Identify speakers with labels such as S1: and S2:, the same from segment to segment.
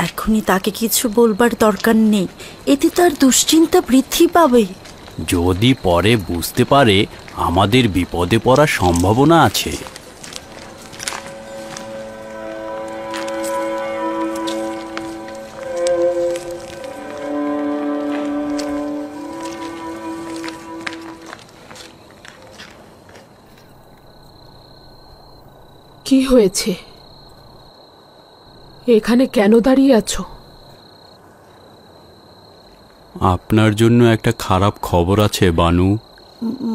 S1: এখনই তাকে কিছু বলবার দরকার নেই, এতে তার দুশ্চিন্তা বৃদ্ধি পাবে।
S2: যদি পরে বুঝতে পারে আমাদের বিপদে পড়ার সম্ভাবনা আছে।
S3: কি হয়েছে? এখানে কেন দাঁড়িয়ে আছো?
S2: আপনার জন্য একটা খারাপ খবর আছে বানু।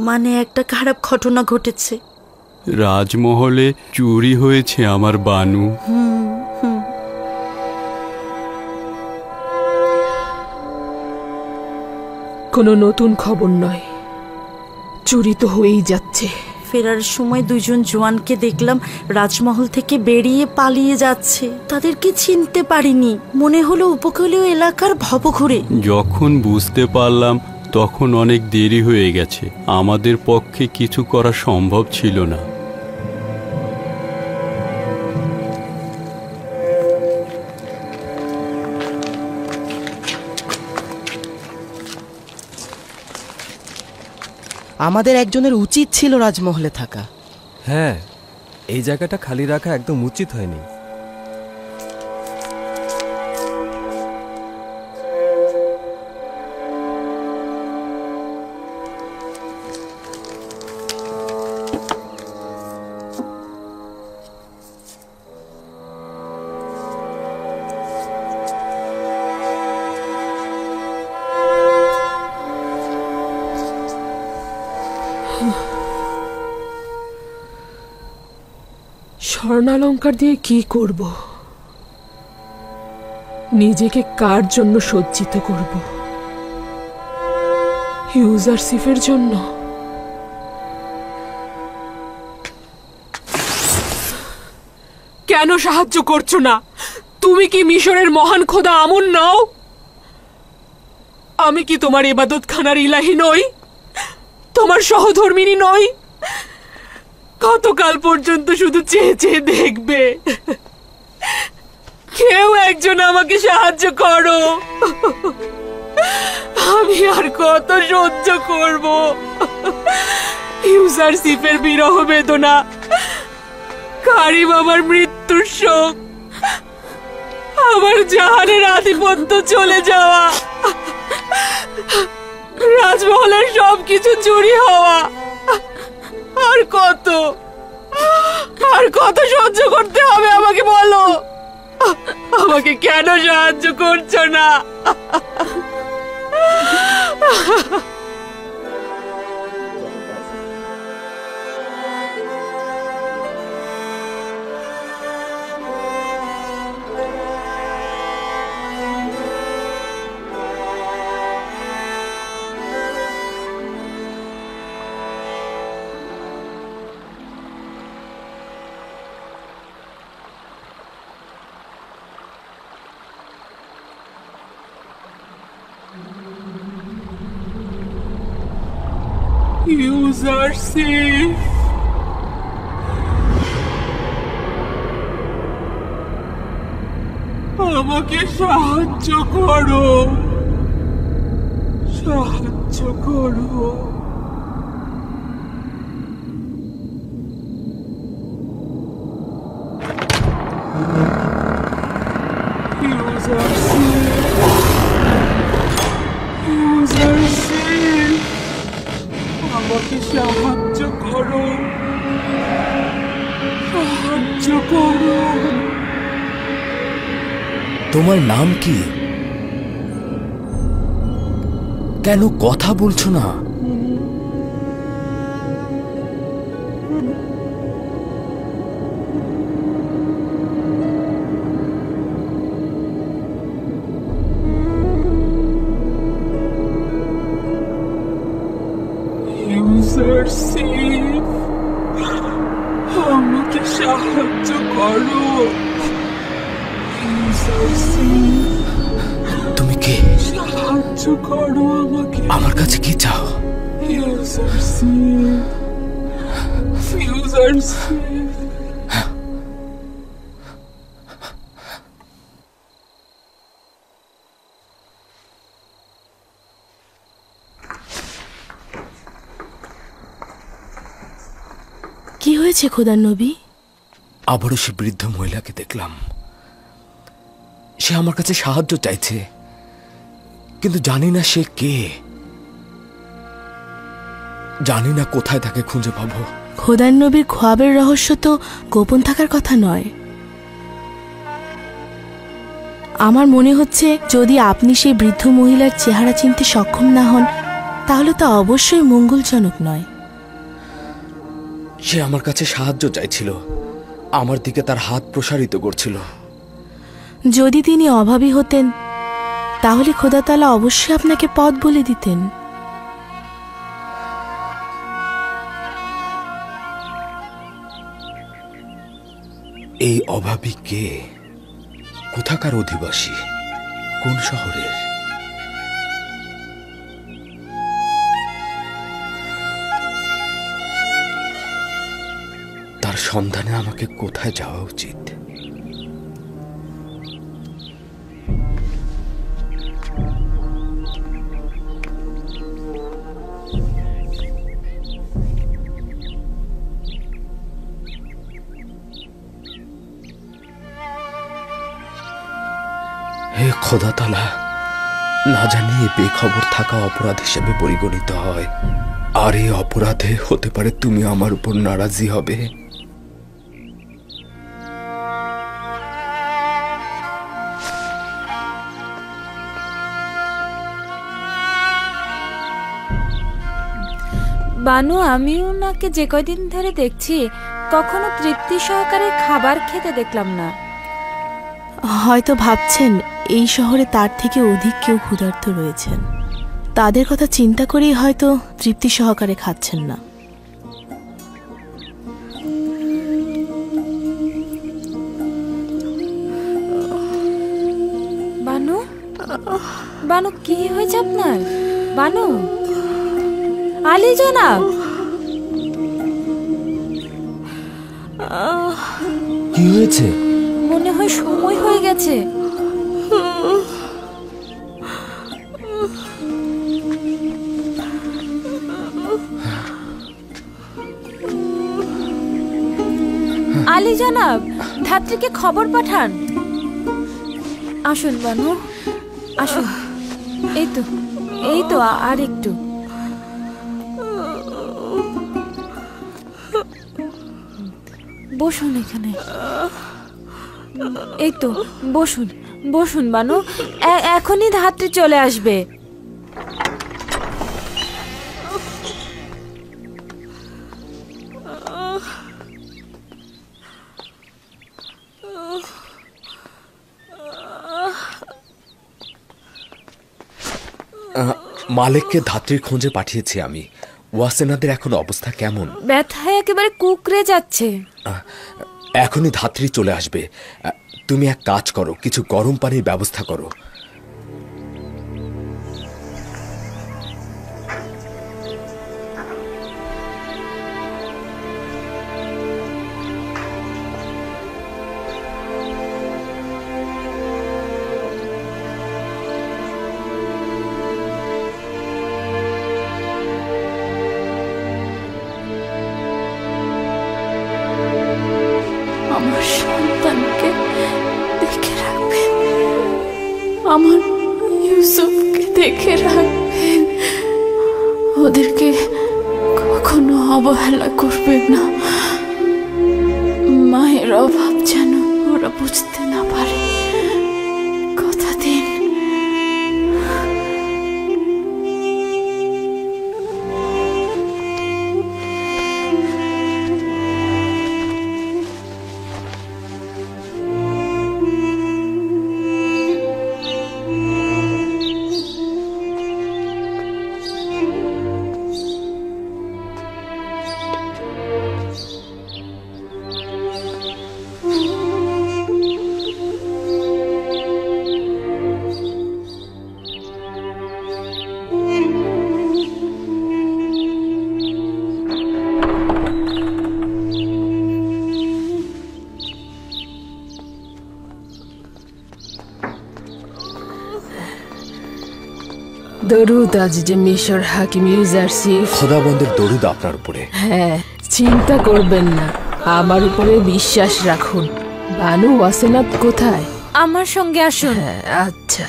S1: মানে একটা খারাপ ঘটনা ঘটেছে।
S2: রাজমহলে চুরি হয়েছে আমার বানু।
S3: কোনো নতুন খবর নয়, চুরি তো হয়েই যাচ্ছে।
S1: ফেরার সময় দুজন জওয়ানকে দেখলাম রাজমহল থেকে বেরিয়ে পালিয়ে যাচ্ছে। তাদেরকে চিনতে পারিনি, মনে হলো উপকূলীয় এলাকার ভবঘুরে।
S2: যখন বুঝতে পারলাম তখন অনেক দেরি হয়ে গেছে, আমাদের পক্ষে কিছু করা সম্ভব ছিল না।
S4: আমাদের একজনের উচিত ছিল রাজমহলে থাকা।
S5: হ্যাঁ, এই জায়গাটা খালি রাখা একদম উচিত হয়নি।
S3: স্বর্ণালঙ্কার দিয়ে কি করব? নিজেকে কার জন্য সজ্জিত করব? ইউজারশিপের জন্য? কেন সাহায্য করছো না? তুমি কি মিশরের মহান খোদা আমুন নও? আমি কি তোমার ইবাদতখানার ইলাহি নই? তোমার সহধর্মিনী নই? কতকাল পর্যন্ত শুধু চেয়ে চেয়ে দেখবে? কেউ একজন আমাকে সাহায্য করো। আমি আর কত সহ্য করব? ইউজারশিপের বিরহ বেদনা, কারিম আমার মৃত্যুর শোক, আমার জাহানের আধিপত্য চলে যাওয়া, রাজমহলের সবকিছু চুরি হওয়া, আর কত সহ্য করতে হবে আমাকে বলো? আমাকে কেন সাহায্য করছো না? ইউজারশিপ, আমাকে সাহায্য করো, সাহায্য করো। আমাকে সাহায্য করো, সাহায্য করো।
S6: তোমার নাম কি? কেন কথা বলছো না?
S3: ইউজারশিপ, আমাকে সাহায্য করো।
S6: তুমি কে?
S3: সাহায্য করো আমাকে।
S6: আমার কাছে কি চাও?
S3: ইউজারশিপ, ইউজারশিপ।
S7: হয়েছে খোদার নবী?
S6: আবারও সে বৃদ্ধ মহিলাকে দেখলাম। সে আমার কাছে সাহায্য চাইছে, কিন্তু জানি না সে কে, জানি না কোথায় তাকে খুঁজে পাবো।
S7: খোদার নবীর খোয়াবের রহস্য তো গোপন থাকার কথা নয়। আমার মনে হচ্ছে যদি আপনি সেই বৃদ্ধ মহিলার চেহারা চিনতে সক্ষম না হন, তাহলে তা অবশ্যই মঙ্গলজনক নয়।
S6: সে আমার কাছে সাহায্য চাইছিল, আমার দিকে তার হাত প্রসারিত করছিল।
S7: যদি তিনি অভাবী হতেন, তাহলে খোদা তাআলা অবশ্যই আপনাকে পথ বলে দিতেন।
S6: এই অভাবী কে? কোথাকার অধিবাসী? কোন শহরের? তার সন্ধানে আমাকে কোথায় যাওয়া উচিত? হে খোদা তাআলা, না জানি বেখবর থাকা অপরাধ হিসেবে পরিগণিত হয়, আর এই অপরাধে হতে পারে তুমি আমার উপর নারাজি হবে।
S8: বানু, আমি ওনাকে যে কয়দিন ধরে দেখছি কখনো তৃপ্তি সহকারে খাবার খেতে দেখলাম না।
S7: হয়তো ভাবছেন এই শহরে তার থেকে অধিক কেউ ক্ষুধার্ত রয়েছেন, তাদের কথা চিন্তা করেই হয়তো তৃপ্তি সহকারে খাচ্ছেন না।
S8: বানু, বানু কি হয়েছে আপনার? বানু, আলী জনাব,
S6: কি হয়েছে?
S8: মনে হয় সময় হয়ে গেছে। আলী জনাব, ধাত্রীকে খবর পাঠান। আসুন বানু, আসুন। এই তো আর একটু। বসুন এখানে। এই তো, বসুন বসুন বানু, এখনই ধাত্রী চলে আসবে।
S6: মালিককে ধাত্রীর খোঁজে পাঠিয়েছি আমি। ওয়াসেনাদের এখন অবস্থা কেমন?
S8: ব্যথায় একেবারে কুকড়ে যাচ্ছে।
S6: এখনই ধাত্রী চলে আসবে। তুমি এক কাজ করো, কিছু গরম পানির ব্যবস্থা করো।
S8: আমার সন্তানকে দেখে রাখবেন, আমার ইউসুফকে দেখে রাখবেন, ওদেরকে কখনো অবহেলা করবেন না। মায়ের অভাব যেন ওরা বুঝতে না পারে, কথা দিন।
S3: দরুদ আজ যে মিশর হাকিম ইউজারসিফ।
S6: খোদাবন্দের দরুদ আপনার উপরে।
S3: হ্যাঁ, চিন্তা করবেন না, আমার উপরে বিশ্বাস রাখুন। বানু ওয়াসেনাথ কোথায়?
S8: আমার সঙ্গে আসুন।
S3: হ্যাঁ, আচ্ছা।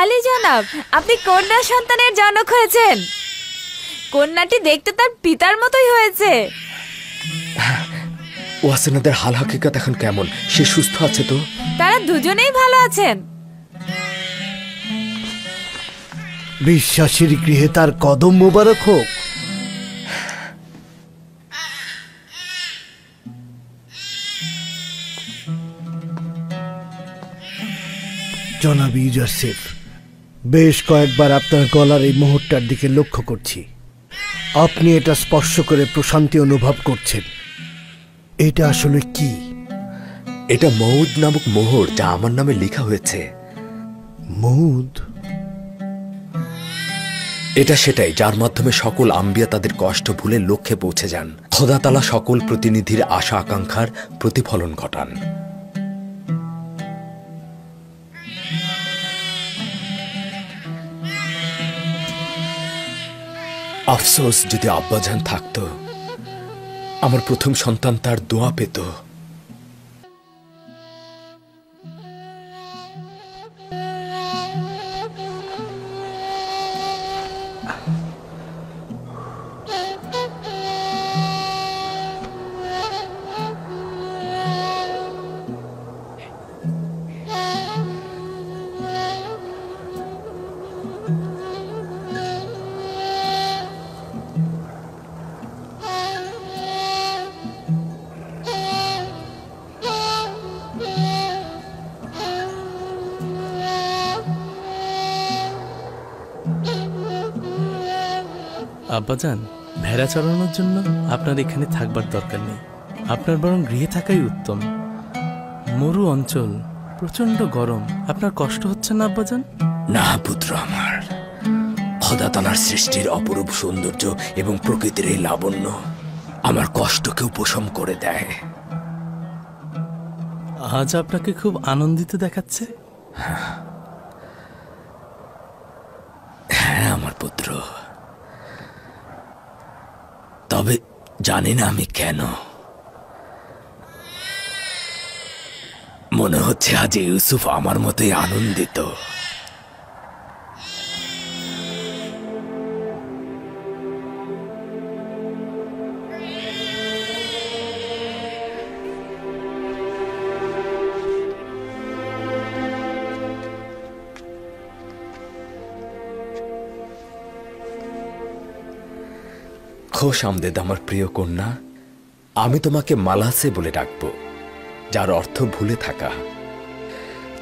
S8: আলী জনাব, আপনি কন্যা সন্তানের জনক হয়েছেন। কন্যাটি দেখতে তার পিতার মতোই হয়েছে।
S6: ওয়াসেনাদের হাল হাকিকত এখন কেমন? সে সুস্থ আছে তো?
S8: তারা দুজনেই ভালো আছেন।
S9: বিশ্বাসীর গৃহে তার কদম মোবারক হোক। জনাব ইউজারসিফ, বেশ কয়েকবার আপনার গলার এই মোহরটার দিকে লক্ষ্য করছি। আপনি এটা স্পর্শ করে প্রশান্তি অনুভব করছেন। এটা আসলে কি?
S6: এটা মৌদ নামক মোহর, যা আমার নামে লেখা হয়েছে।
S9: মৌদ?
S6: এটা সেটাই যার মাধ্যমে সকল আম্বিয়া তাদের কষ্ট ভুলে লক্ষ্যে পৌঁছে যান। খোদা তাআলা সকল প্রতিনিধির আশা আকাঙ্ক্ষার প্রতিফলন ঘটান। আফসোস, যদি আব্বাজান থাকতো, আমার প্রথম সন্তান তার দোয়া পেত।
S10: আব্বাজান, ভেড়া চড়ানোর জন্য আপনার এখানে থাকবার দরকার নেই। আপনার বরং গৃহে থাকাই উত্তম। মরু অঞ্চল, প্রচন্ড গরম। আপনার কষ্ট হচ্ছে না আব্বাজান?
S6: না পুত্র আমার, খোদা তাআলার সৃষ্টির অপরূপ সৌন্দর্য এবং প্রকৃতির এই লাবণ্য আমার কষ্টকে উপশম করে দেয়।
S10: আজ আপনাকে খুব আনন্দিত দেখাচ্ছে।
S6: হ্যাঁ আমার পুত্র, তবে জানি না আমি কেন। মনে হচ্ছে আজ ইউসুফ আমার মতোই আনন্দিত। খোশ আমদেদ আমার প্রিয় কন্যা। আমি তোমাকে মালাসে বলে ডাকবো, যার অর্থ ভুলে থাকা।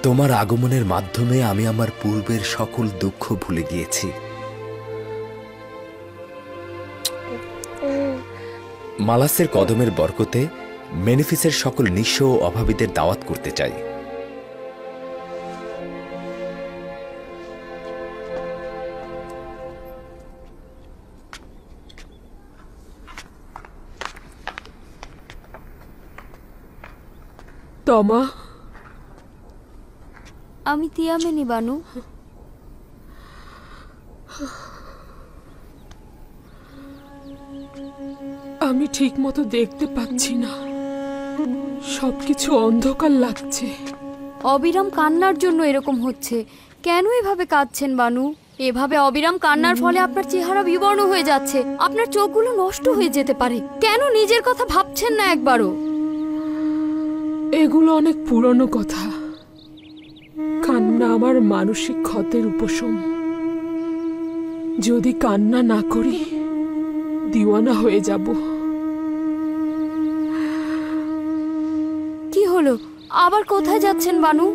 S6: তোমার আগমনের মাধ্যমে আমি আমার পূর্বের সকল দুঃখ ভুলে গিয়েছি। মালাসের কদমের বরকতে মেনিফিসের সকল নিঃস্ব ও অভাবীদের দাওয়াত করতে চাই।
S3: তমা,
S8: আমি তিয়ামিনী বানু।
S3: আমি ঠিক মতো দেখতে পাচ্ছি না, সবকিছু অন্ধকার লাগছে।
S8: অবিরাম কান্নার জন্য এরকম হচ্ছে। কেন এভাবে কাঁদছেন বানু? এভাবে অবিরাম কান্নার ফলে আপনার চেহারা বিবর্ণ হয়ে যাচ্ছে। আপনার চোখগুলো নষ্ট হয়ে যেতে পারে। কেন নিজের কথা ভাবছেন না একবারও?
S3: এগুলো অনেক পুরনো কথা। কান্না আমার মানসিক ক্ষতের উপশম। যদি কান্না না করি, দিওয়ানা হয়ে যাব।
S8: কি হলো? আবার কোথায় যাচ্ছেন বানু?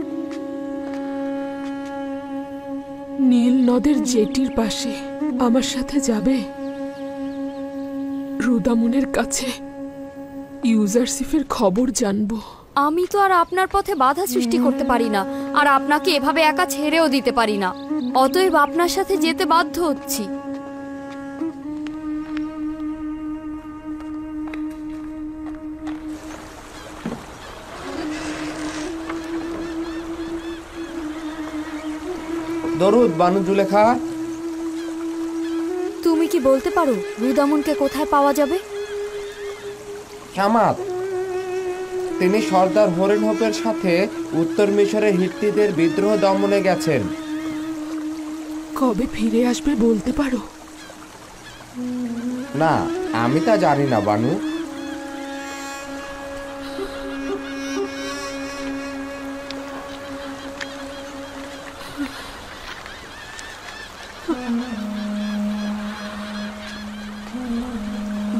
S3: নীল নদের জেটির পাশে আমার সাথে যাবে? রুদামনের কাছে ইউজারশিপের খবর জানবো।
S8: আমি তো আর আপনার পথে বাধা সৃষ্টি করতে পারি না, আর আপনাকে এভাবে একা ছেড়েও দিতে পারি না। অতএব আপনার সাথে যেতে বাধ্য হচ্ছি।
S11: দরুদ বানু জুলেখা।
S8: তুমি কি বলতে পারো রুদামনকে কোথায় পাওয়া যাবে?
S11: শামাত, তিনি সর্দার হরিণহোপের সাথে উত্তর মিশরের হিত্তিদের বিদ্রোহ দমনে গেছেন।
S3: কবে ফিরে আসবে বলতে পারো?
S11: না, আমি তা জানি না বানু।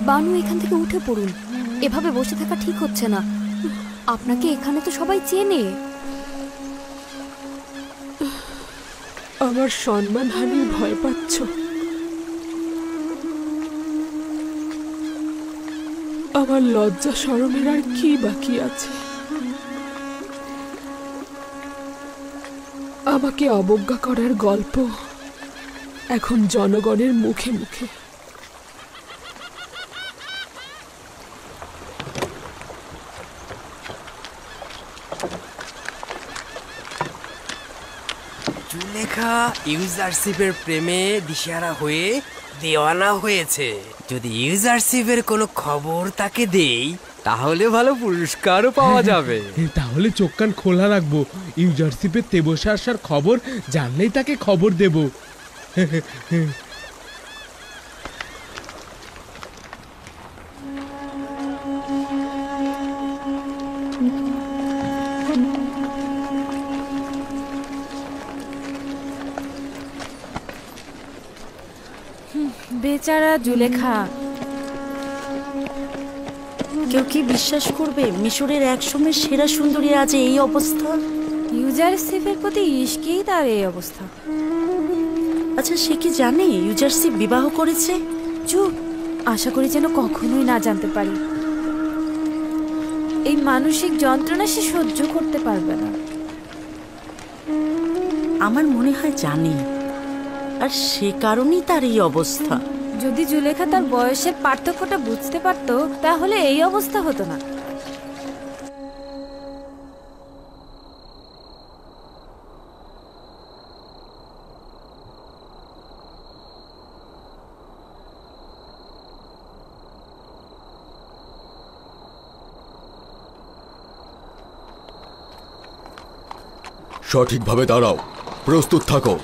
S8: বানু, এখান থেকে উঠে পড়ুন। এভাবে বসে থাকা ঠিক হচ্ছে না। আপনাকে এখানে তো সবাই চেনে।
S3: আমার সম্মানহানির ভয় পাচ্ছ? আমার লজ্জা শরমের আর কি বাকি আছে? আমাকে অবজ্ঞা করার গল্প এখন জনগণের মুখে মুখে।
S12: জুলেখা ইউজারশিপের প্রেমে দিশেহারা হয়ে দেওয়ানা হয়েছে। যদি ইউজারশিপের কোনো খবর তাকে দেই তাহলে ভালো পুরস্কারও পাওয়া যাবে।
S13: তাহলে চোখ কান খোলা রাখবো, ইউজারশিপের তেবসে আসার খবর জানলেই তাকে খবর দেব।
S1: বেচারা জুলেখা। কেউ কি বিশ্বাস করবে মিশরের একসময় সেরা সুন্দরী আজ এই অবস্থা?
S14: ইউজারশিপের প্রতি ইশকেই তার এই অবস্থা।
S1: আচ্ছা, সে কি জানে ইউজারশিপ বিবাহ করেছে?
S14: চুপ, আশা করি যেন কখনোই না জানতে পারি। এই মানসিক যন্ত্রণা সে সহ্য করতে পারবে না।
S1: আমার মনে হয় জানে, আর সে কারণেই তার এই অবস্থা।
S14: যদি জুলেখা তার বয়সের পার্থক্যটা বুঝতে পারতো তাহলে এই অবস্থা হতো না।
S15: সঠিকভাবে দাঁড়াও, প্রস্তুত থাকো।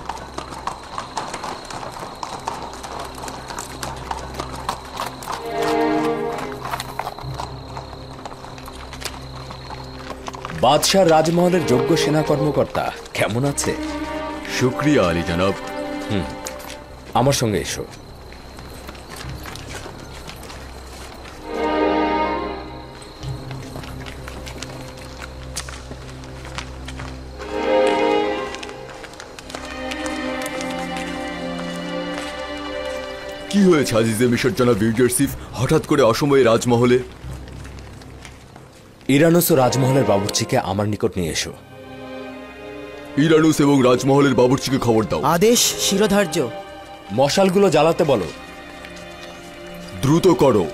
S6: বাদশাহ রাজমহলের যোগ্য সেনা কর্মকর্তা কেমন আছে?
S15: শুক্রিয়া আলী জনাব।
S6: আমার সঙ্গে এসো।
S15: কি হয়েছে আজিজে মিশর জনাব ইউজারশিপ, হঠাৎ করে অসময়ে রাজমহলে?
S6: ইরানুস ও রাজমহলের বাবুর্চিকে আমার নিকট নিয়ে এসো।
S15: ইরানুস এবং রাজমহলের বাবুর্চিকে খবর দাও।
S4: আদেশ শিরোধার্য।
S6: মশালগুলো জ্বালাতে বলো।
S15: দ্রুত করো,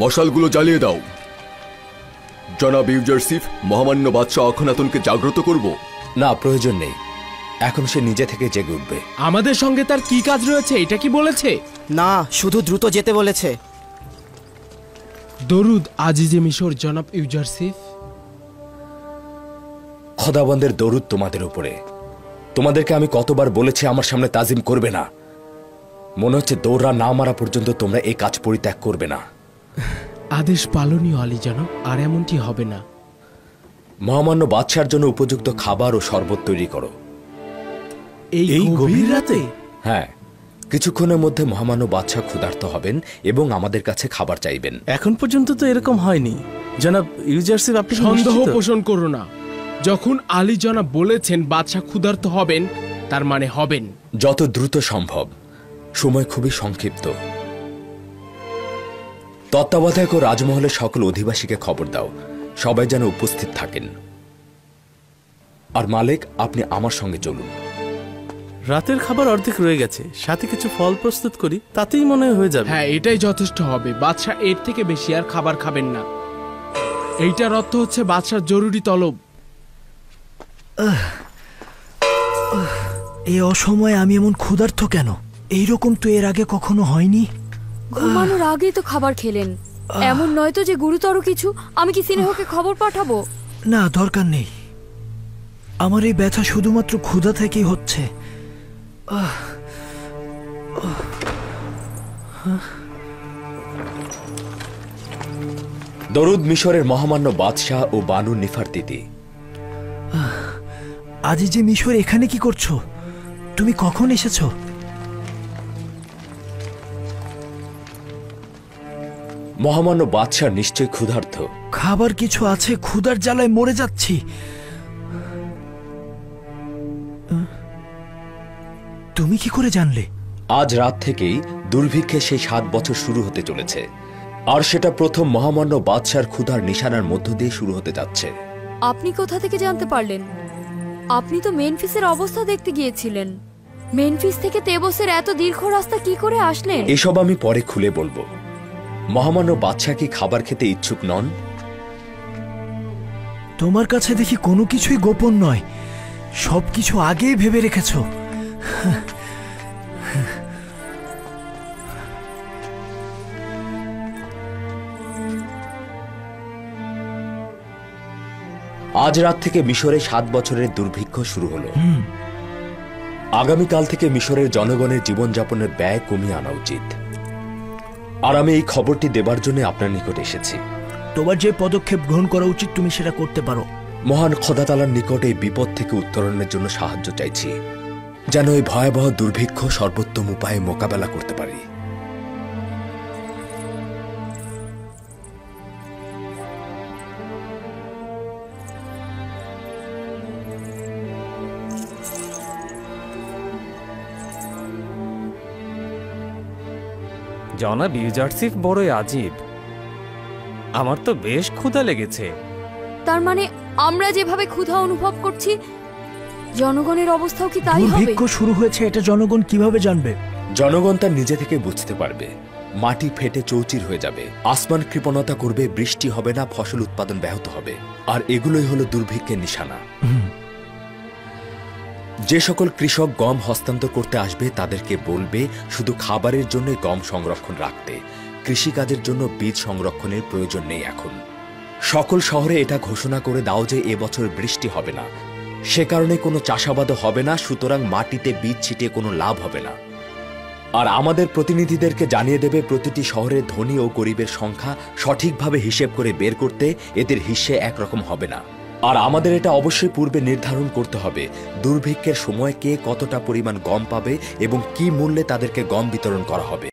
S15: মশালগুলো জ্বালিয়ে দাও। জনাব ইউজারশিপ, মহামান্য বাদশাহ অখনাতনকে জাগ্রত করব?
S6: না, প্রয়োজন নেই, এখন সে নিজে থেকে জেগে উঠবে।
S13: আমাদের সঙ্গে তার কি কাজ রয়েছে এটা কি বলেছে?
S4: না, শুধু দ্রুত যেতে বলেছে।
S13: দরুদ আজিজে মিশর জনাব ইউজারশিপ।
S6: খোদাবন্দের দরুদ তোমাদের উপরে। তোমাদেরকে আমি কতবার বলেছি আমার সামনে তাজিম করবে না। মনে হচ্ছে দৌড়া না মারা পর্যন্ত তোমরা এই কাজ পরিত্যাগ করবে না।
S13: আদেশ পালনীয় আলী জনাব, আর এমনটি হবে না।
S6: মহামান্য বাদশার জন্য উপযুক্ত খাবার ও শরবত তৈরি করো।
S13: এই গভীর রাতে?
S6: হ্যাঁ, কিছুক্ষণের মধ্যে মহামান্য বাদশাহ ক্ষুধার্ত হবেন এবং আমাদের কাছে খাবার চাইবেন।
S10: এখন পর্যন্ত তো এরকম হয়নি জনাব ইউজারশিপ। আপনি
S13: সন্দেহ পোষণ করো না। যখন আলী জনাব বলেছেন বাদশাহ ক্ষুধার্ত হবেন, তার মানে হবেন।
S6: যত দ্রুত সম্ভব, সময় খুবই সংক্ষিপ্ত। তত্ত্বাবধায়ক ও রাজমহলের সকল অধিবাসীকে খবর দাও, সবাই যেন উপস্থিত থাকেন। আর মালিক, আপনি আমার সঙ্গে চলুন।
S10: রাতের খাবার অর্ধেক রয়ে গেছে, সাথে কিছু ফল প্রস্তুত করি, তাতেই মনে হয় হয়ে যাবে।
S13: হ্যাঁ, এটাই যথেষ্ট হবে। বাদশাহ এর থেকে বেশি আর খাবার খাবেন না। এইটার অর্থ হচ্ছে বাদশার জরুরি তলব।
S9: এই অসময়ে আমি এমন ক্ষুধার্ত কেন? এইরকম তো এর আগে কখনো হয়নি।
S8: ঘুমানোর আগেই তো খাবার খেলেন। এমন নয় তো যে গুরুতর কিছু? আমি কি সিনেহকে খবর পাঠাবো?
S9: না, দরকার নেই। আমার এই ব্যথা শুধুমাত্র ক্ষুধা থেকেই হচ্ছে।
S6: দরুদ মিশরের মহামান্য বাদশাহ ও বানু নিফারতিতি।
S9: আজ যে মিশর, এখানে কি করছো? তুমি কখন এসেছো?
S6: মহামান্য বাদশাহ নিশ্চয় ক্ষুধার্ত।
S9: খাবার কিছু আছে? ক্ষুধার জ্বালায় মরে যাচ্ছি। তুমি কি করে জানলে?
S6: আজ রাত থেকেই দুর্ভিক্ষে সেই 7 বছর শুরু হতে চলেছে, আর সেটা প্রথম মহামান্য বাদশার ক্ষুধার নিশানার মধ্য দিয়ে শুরু হতে যাচ্ছে।
S8: আপনি কোথা থেকে জানতে পারলেন? আপনি তো মেনফিসের অবস্থা দেখতে গিয়েছিলেন। মেনফিস থেকে তেবসের এত দীর্ঘ রাস্তা কি করে আসলেন?
S6: এসব আমি পরে খুলে বলবো। মহামান্য বাদশাহ কি খাবার খেতে ইচ্ছুক নন?
S9: তোমার কাছে দেখি কোনো কিছুই গোপন নয়, সবকিছু আগেই ভেবে রেখেছো।
S6: আজ রাত থেকে মিশরে 7 বছরের দুর্ভিক্ষ শুরু হলো। আগামীকাল থেকে মিশরের জনগণের জীবনযাপনের ব্যয় কমিয়ে আনা উচিত। আর আমি এই খবরটি দেবার জন্য আপনার নিকট এসেছি।
S9: তোমার যে পদক্ষেপ গ্রহণ করা উচিত তুমি সেটা করতে পারো।
S6: মহান খোদা তাআলার নিকট এই বিপদ থেকে উত্তরণের জন্য সাহায্য চাইছি, যেন এই ভয়াবহ দুর্ভিক্ষ সর্বোত্তম উপায়ে মোকাবেলা করতে পারি।
S5: জনাব ইউজারসিফ বড়ই আজীব। আমার তো বেশ ক্ষুধা লেগেছে।
S8: তার মানে আমরা যেভাবে ক্ষুধা অনুভব করছি, জনগণের অবস্থাও কি তাই হবে?
S9: দুর্ভিক্ষ শুরু হয়েছে এটা জনগণ কিভাবে জানবে?
S6: জনগণ তার নিজে থেকে বুঝতে পারবে। মাটি ফেটে চৌচির হয়ে যাবে, আসমান কৃপণতা করবে, বৃষ্টি হবে না, ফসল উৎপাদন ব্যাহত হবে। আর এগুলোই হলো দুর্ভিক্ষের নিশানা। যে সকল কৃষক গম হস্তান্তর করতে আসবে তাদেরকে বলবে শুধু খাবারের জন্য গম সংরক্ষণ রাখতে, কৃষিকাজের জন্য বীজ সংরক্ষণের প্রয়োজন নেই। এখন সকল শহরে এটা ঘোষণা করে দাও যে এবছর বৃষ্টি হবে না, সে কারণে কোনো চাষাবাদও হবে না, সুতরাং মাটিতে বীজ ছিটিয়ে কোনো লাভ হবে না। আর আমাদের প্রতিনিধিদেরকে জানিয়ে দেবে প্রতিটি শহরের ধনী ও গরিবের সংখ্যা সঠিকভাবে হিসেব করে বের করতে এদের হিস্সে একরকম হবে না। আর আমাদের এটা অবশ্যই পূর্বে নির্ধারণ করতে হবে দুর্ভিক্ষের সময় কে কতটা পরিমাণ গম পাবে এবং কি মূল্যে তাদেরকে গম বিতরণ করা হবে।